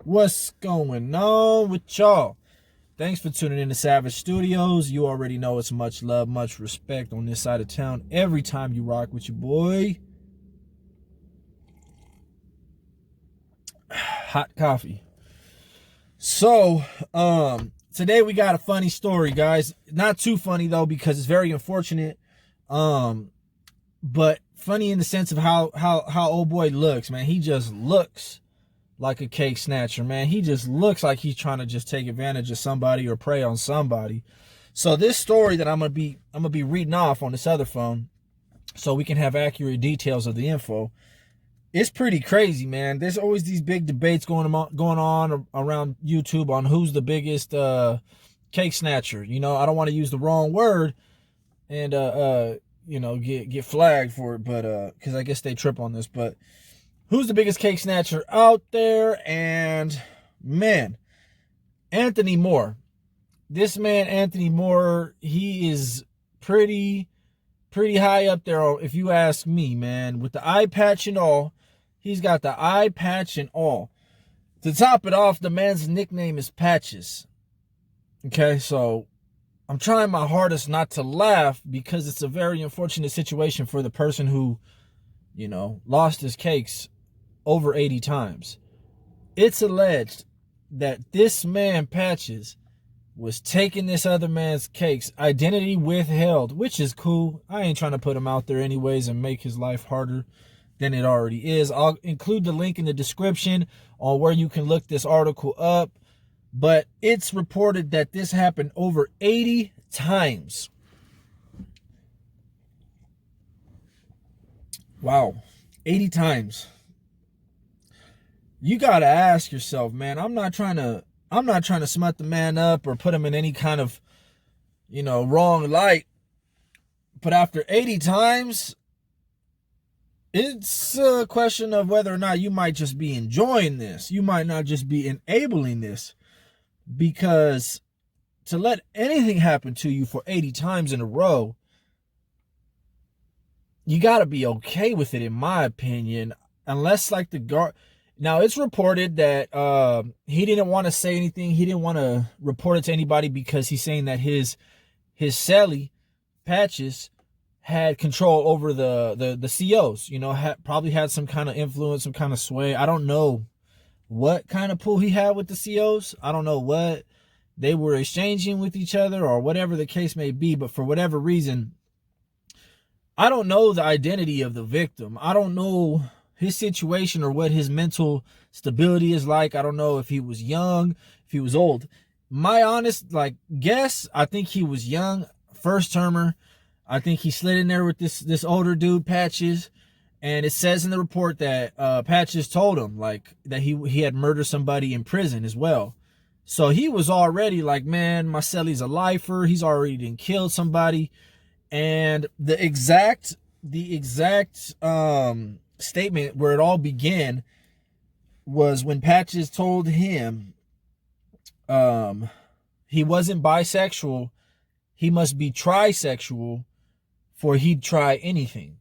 What's going on with y'all? Thanks for tuning in to Savage Studios. You already know it's much love, much respect on this side of town every time you rock with your boy. Hot coffee. So, today we got a funny story, guys. Not too funny though, because it's very unfortunate. But funny in the sense of how old boy looks, man. He just looks like a cake snatcher, man. He just looks like he's trying to just take advantage of somebody or prey on somebody. So this story that I'm gonna be reading off on this other phone, so we can have accurate details of the info. It's pretty crazy, man. There's always these big debates going on around YouTube on who's the biggest cake snatcher. You know, I don't want to use the wrong word and get flagged for it, but because I guess they trip on this, but who's the biggest cake snatcher out there? And man, Anthony Moore. This man, Anthony Moore, he is pretty high up there, if you ask me, man. With the eye patch and all, he's got the eye patch and all. To top it off, the man's nickname is Patches. Okay, so I'm trying my hardest not to laugh because it's a very unfortunate situation for the person who, lost his cakes over 80 times. It's alleged that this man, Patches, was taking this other man's cakes, identity withheld, which is cool. I ain't trying to put him out there anyways and make his life harder than it already is. I'll include the link in the description on where you can look this article up. But it's reported that this happened over 80 times. Wow, 80 times. You gotta ask yourself, man. I'm not trying to smut the man up or put him in any kind of, wrong light. But after 80 times, it's a question of whether or not you might just be enjoying this. You might not just be enabling this. Because to let anything happen to you for 80 times in a row, you got to be okay with it, in my opinion. Unless, like, the guard. Now, it's reported that he didn't want to say anything. He didn't want to report it to anybody because he's saying that his celly, Patches, had control over the COs. Probably had some kind of influence, some kind of sway. I don't know what kind of pull he had with the COs. I don't know what they were exchanging with each other or whatever the case may be. But for whatever reason, I don't know the identity of the victim. I don't know his situation or what his mental stability is like. I don't know if he was young, if he was old. My honest guess, I think he was young, first termer. I think he slid in there with this older dude, Patches. And it says in the report that Patches told him that he had murdered somebody in prison as well. So he was already like, man, my celly's a lifer. He's already done killed somebody. And the exact statement where it all began was when Patches told him he wasn't bisexual, he must be trisexual, for he'd try anything.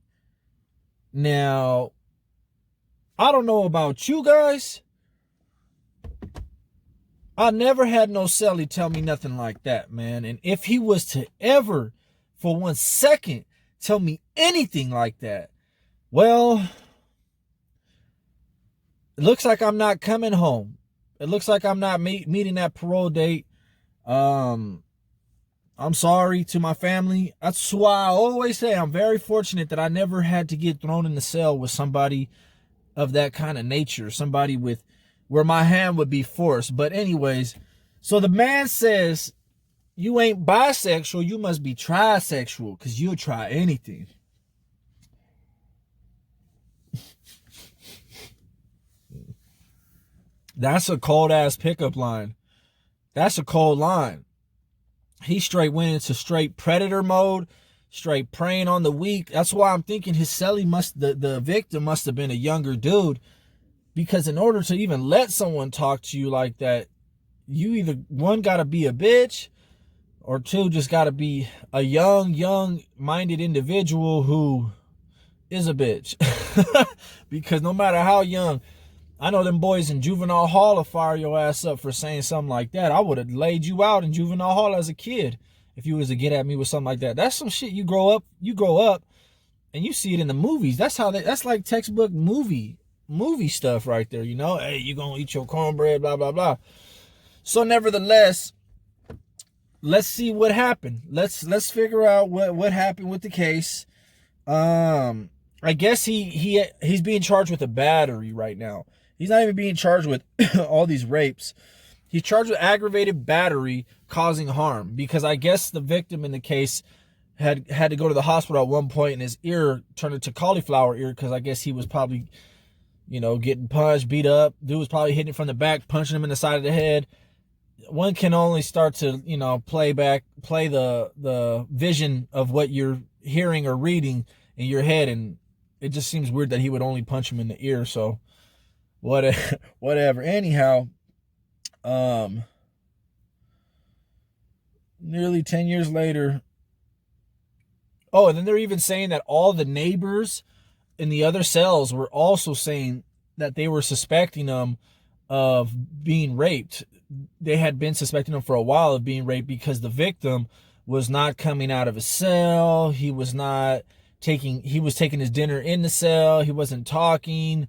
Now, I don't know about you guys. I never had no celly tell me nothing like that, man. And if he was to ever, for 1 second, tell me anything like that, well, it looks like I'm not coming home. It looks like I'm not meeting that parole date. I'm sorry to my family. That's why I always say I'm very fortunate that I never had to get thrown in the cell with somebody of that kind of nature. Somebody where my hand would be forced. But anyways, so the man says, you ain't bisexual, you must be trisexual, because you'll try anything. That's a cold ass pickup line. That's a cold line. He straight went into straight predator mode, straight preying on the weak. That's why I'm thinking his celly the victim must have been a younger dude. Because in order to even let someone talk to you like that, you either, one, gotta be a bitch, or two, just gotta be a young-minded individual who is a bitch. Because no matter how young, I know them boys in juvenile hall will fire your ass up for saying something like that. I would have laid you out in juvenile hall as a kid if you was to get at me with something like that. That's some shit you grow up and you see it in the movies. That's like textbook movie stuff right there, you know? Hey, you gonna eat your cornbread, blah, blah, blah. So nevertheless, let's see what happened. Let's figure out what happened with the case. I guess he's being charged with a battery right now. He's not even being charged with all these rapes. He's charged with aggravated battery causing harm because I guess the victim in the case had to go to the hospital at one point and his ear turned into cauliflower ear because I guess he was probably, you know, getting punched, beat up. Dude was probably hitting it from the back, punching him in the side of the head. One can only start to, you know, play the vision of what you're hearing or reading in your head, and it just seems weird that he would only punch him in the ear. So whatever. Anyhow, nearly 10 years later. Oh, and then they're even saying that all the neighbors in the other cells were also saying that they were suspecting him of being raped. They had been suspecting him for a while of being raped because the victim was not coming out of his cell. He was taking his dinner in the cell. He wasn't talking.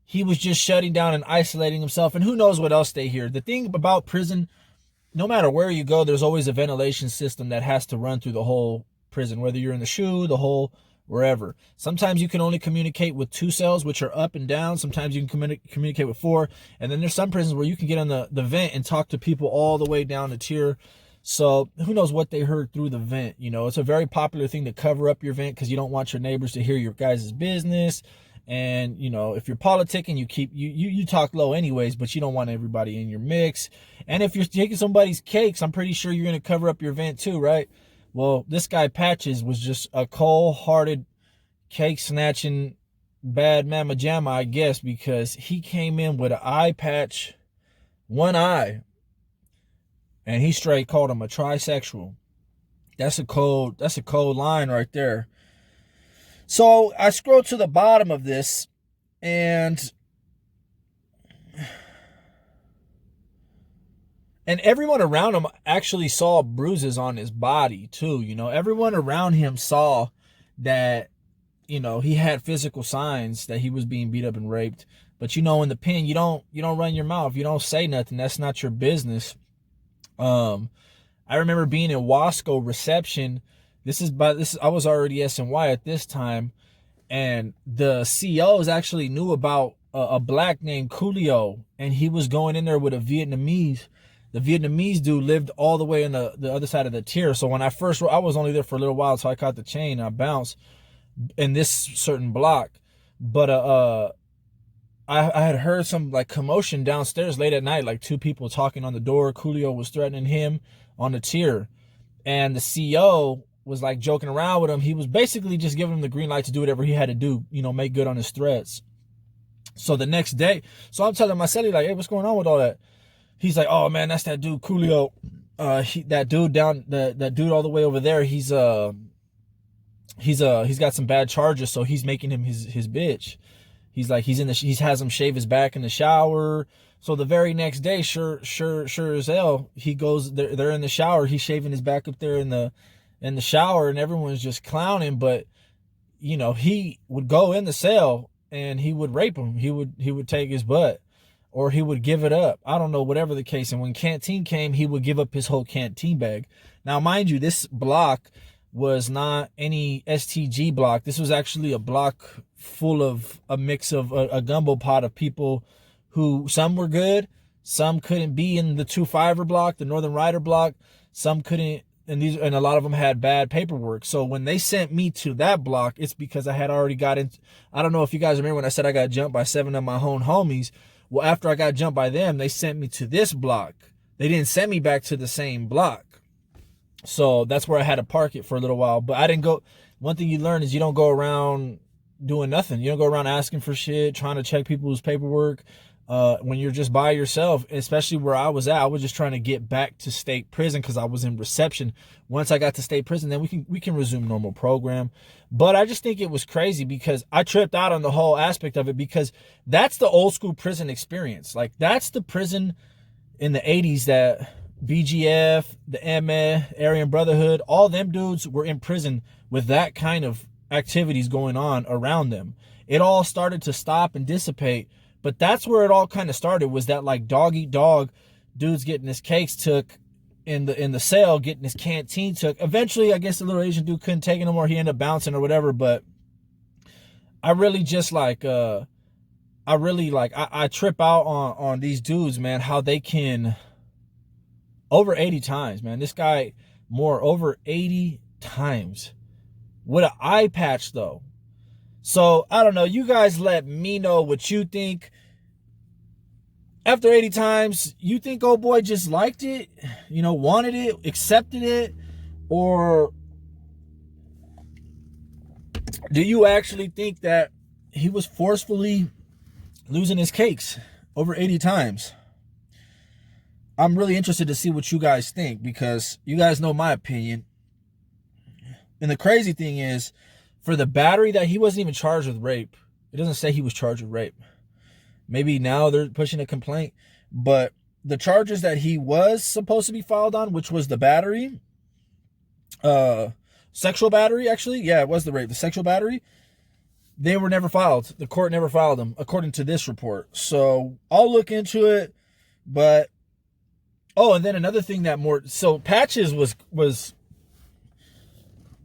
He was just shutting down and isolating himself. And who knows what else they hear. The thing about prison, no matter where you go, there's always a ventilation system that has to run through the whole prison, whether you're in the SHU, the hole, wherever. Sometimes you can only communicate with 2 cells, which are up and down. Sometimes you can communicate with 4. And then there's some prisons where you can get on the vent and talk to people all the way down the tier. So who knows what they heard through the vent. You know, it's a very popular thing to cover up your vent because you don't want your neighbors to hear your guys' business. And, you know, if you're politicking, you talk low anyways, but you don't want everybody in your mix. And if you're taking somebody's cakes, I'm pretty sure you're going to cover up your vent too, right? Well, this guy Patches was just a cold-hearted, cake-snatching, bad mama jamma, I guess, because he came in with an eye patch, one eye, and he straight called him a trisexual. That's a cold line right there. So I scroll to the bottom of this, and everyone around him actually saw bruises on his body too. You know, everyone around him saw that, you know, he had physical signs that he was being beat up and raped. But, you know, in the pen, you don't run your mouth. You don't say nothing. That's not your business. I remember being in Wasco reception. I was already SNY at this time, and the COs actually knew about a black named Coolio, and he was going in there with a Vietnamese. The Vietnamese dude lived all the way in the other side of the tier. So when I was only there for a little while, so I caught the chain and I bounced in this certain block. But I had heard some like commotion downstairs late at night, like 2 people talking on the door. Coolio was threatening him on the tier, and the CO was like joking around with him. He was basically just giving him the green light to do whatever he had to do, you know, make good on his threats. So the next day, so I'm telling my celly like, hey, what's going on with all that? He's like, oh man, that's that dude Coolio. That dude all the way over there. He's got some bad charges, so he's making him his bitch. He's like, he has him shave his back in the shower. So the very next day, sure as hell, he goes, they're in the shower. He's shaving his back up there in the shower, and everyone's just clowning. But, you know, he would go in the cell and he would rape him. He would take his butt, or he would give it up. I don't know, whatever the case. And when canteen came, he would give up his whole canteen bag. Now, mind you, this block was not any STG block. This was actually a block full of a mix of a gumbo pot of people who, some were good, some couldn't be in the 2-5er block, the Northern Rider block, some couldn't, and a lot of them had bad paperwork. So when they sent me to that block, it's because I had already got in. I don't know if you guys remember when I said I got jumped by 7 of my own homies. Well, after I got jumped by them, they sent me to this block. They didn't send me back to the same block. So that's where I had to park it for a little while. But I didn't go. One thing you learn is you don't go around doing nothing. You don't go around asking for shit, trying to check people's paperwork. when you're just by yourself, especially where I was at. I was just trying to get back to state prison because I was in reception. Once I got to state prison, then we can resume normal program. But I just think it was crazy because I tripped out on the whole aspect of it, because that's the old school prison experience. Like, that's the prison in the 80s that BGF, the MA, Aryan Brotherhood, all them dudes were in prison with that kind of activities going on around them. It all started to stop and dissipate. But that's where it all kind of started, was that like dog eat dog, dudes getting his cakes took in the cell, getting his canteen took. Eventually, I guess the little Asian dude couldn't take it no more. He ended up bouncing or whatever. But I really just like, I trip out on these dudes, man, how they can, over 80 times, man. This guy, over 80 times with an eye patch, though. So, I don't know. You guys let me know what you think. After 80 times, you think old boy just liked it? Wanted it, accepted it? Or do you actually think that he was forcefully losing his cakes over 80 times? I'm really interested to see what you guys think, because you guys know my opinion. And the crazy thing is, for the battery, that he wasn't even charged with rape. It doesn't say he was charged with rape. Maybe now they're pushing a complaint. But the charges that he was supposed to be filed on, which was the battery, sexual battery, actually. Yeah, it was the rape. The sexual battery, they were never filed. The court never filed them, according to this report. So I'll look into it. But, oh, and then another thing so Patches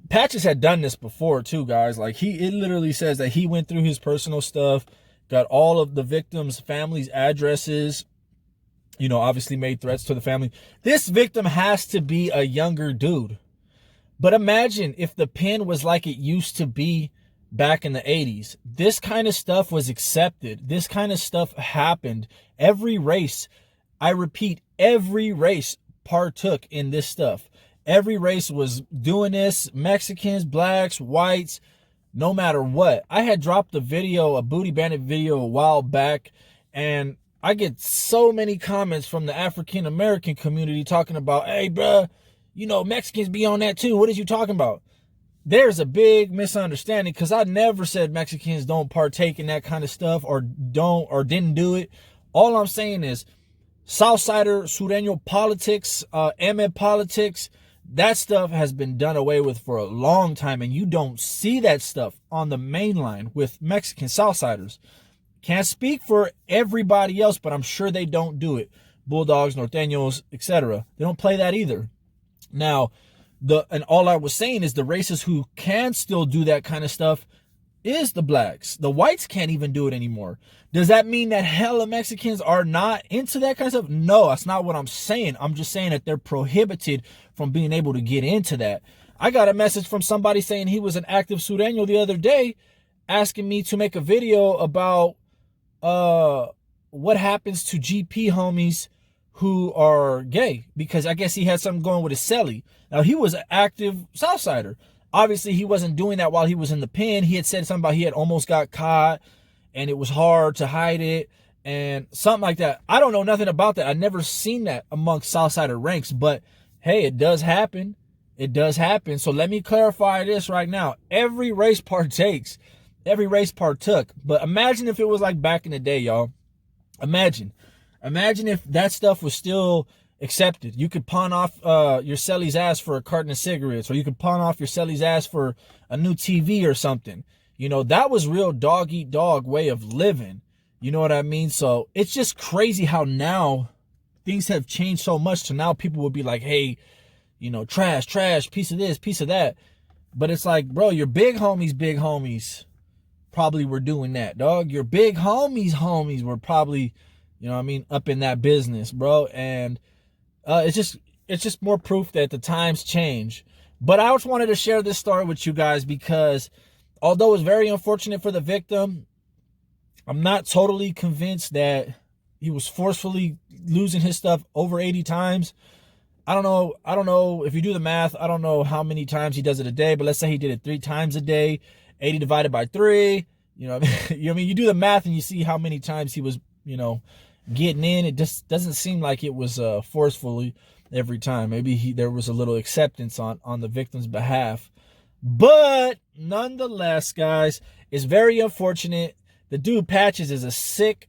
Patches had done this before too, guys. Like, it literally says that he went through his personal stuff, got all of the victims' families' addresses, obviously made threats to the family. This victim has to be a younger dude. But imagine if the pen was like it used to be back in the 80s. This kind of stuff was accepted. This kind of stuff happened. Every race, I repeat, every race partook in this stuff. Every race was doing this. Mexicans, blacks, whites, no matter what. I had dropped a Booty Bandit video a while back, and I get so many comments from the African American community talking about, hey, bruh, Mexicans be on that too. What is you talking about? There's a big misunderstanding, because I never said Mexicans don't partake in that kind of stuff or didn't do it. All I'm saying is Southsider, Sureño politics, MA politics, that stuff has been done away with for a long time, and you don't see that stuff on the main line with Mexican Southsiders. Can't speak for everybody else, but I'm sure they don't do it. Bulldogs, Norteños, etc. They don't play that either. Now, and all I was saying is the races who can still do that kind of stuff is the blacks. The whites can't even do it anymore. Does that mean that hella Mexicans are not into that kind of stuff? No, that's not what I'm saying. I'm just saying that they're prohibited from being able to get into that. I got a message from somebody saying he was an active Sureño the other day, asking me to make a video about what happens to GP homies who are gay, because I guess he had something going with his celly. Now, he was an active Southsider. Obviously, he wasn't doing that while he was in the pen. He had said something about he had almost got caught and it was hard to hide it and something like that. I don't know nothing about that. I've never seen that amongst Southsider ranks, but hey, it does happen. It does happen. So let me clarify this right now. Every race partakes. Every race partook. But imagine if it was like back in the day, y'all. Imagine if that stuff was still accepted. You could pawn off your celly's ass for a carton of cigarettes, or you could pawn off your celly's ass for a new TV or something. That was real dog eat dog way of living. You know what I mean? So it's just crazy how now things have changed so much to now people will be like, hey, trash, piece of this, piece of that. But it's like, bro, your big homies probably were doing that, dog. Your big homies were probably, up in that business, bro. And it's just more proof that the times change. But I just wanted to share this story with you guys because although it's very unfortunate for the victim, I'm not totally convinced that he was forcefully losing his stuff over 80 times. I don't know if you do the math. I don't know how many times he does it a day, but let's say he did it 3 times a day, 80 divided by 3. You do the math and you see how many times he was, you know, getting in. It just doesn't seem like it was forcefully every time. Maybe there was a little acceptance on the victim's behalf. But nonetheless, guys, it's very unfortunate. The dude Patches is a sick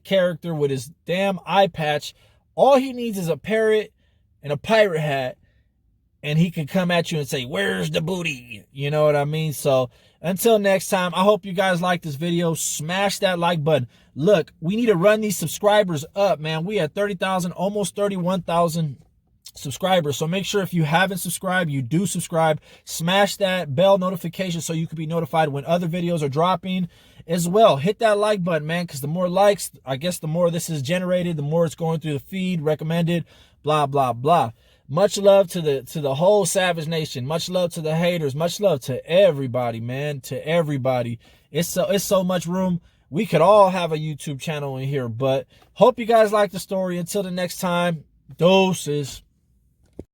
character with his damn eye patch. All he needs is a parrot and a pirate hat, and he can come at you and say, "Where's the booty?" You know what I mean? So until next time, I hope you guys like this video. Smash that like button. Look, we need to run these subscribers up, man. We at 30,000, almost 31,000 subscribers. So make sure if you haven't subscribed, you do subscribe. Smash that bell notification so you can be notified when other videos are dropping as well. Hit that like button, man, because the more likes, I guess the more this is generated, the more it's going through the feed, recommended, blah, blah, blah. Much love to the whole Savage Nation. Much love to the haters. Much love to everybody, man, to everybody. It's so much room. We could all have a YouTube channel in here, but hope you guys like the story. Until the next time, doses.